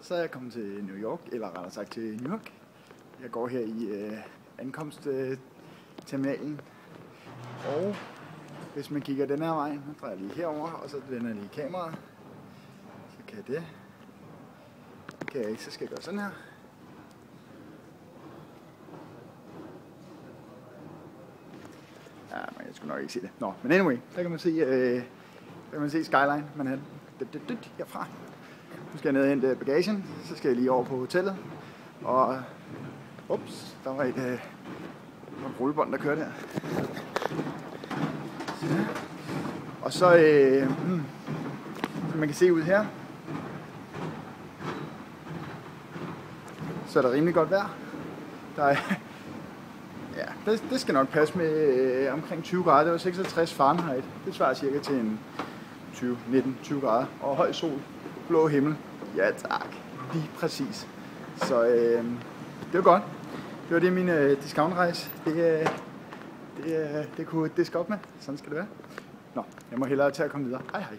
Så er jeg kommet til New York, eller rettere sagt til New York. Jeg går her i ankomstterminalen. Og hvis man kigger den her vej, nu drejer jeg lige herover, og så vender jeg lige kameraet. Så kan jeg det. Kan jeg ikke, så skal jeg gøre sådan her. Ja, men jeg skulle nok ikke se det. Nå, men anyway, der kan man se Skyline Manhattan herfra. Nu skal jeg ned og hente bagagen, så skal jeg lige over på hotellet. Og ups, der var et rullebånd, der kørte her. Og så, som man kan se ud her, så er der rimelig godt vejr. Der er, ja, det skal nok passe med omkring 20 grader. Det var 56 Fahrenheit. Det svarer cirka til en 19-20 grader. Og høj sol, blå himmel. Ja tak, lige præcis. Så det var godt. Det var det min discountrejse. Det kunne diske op med. Sådan skal det være. Nå, jeg må hellere tage at komme videre. Hej hej.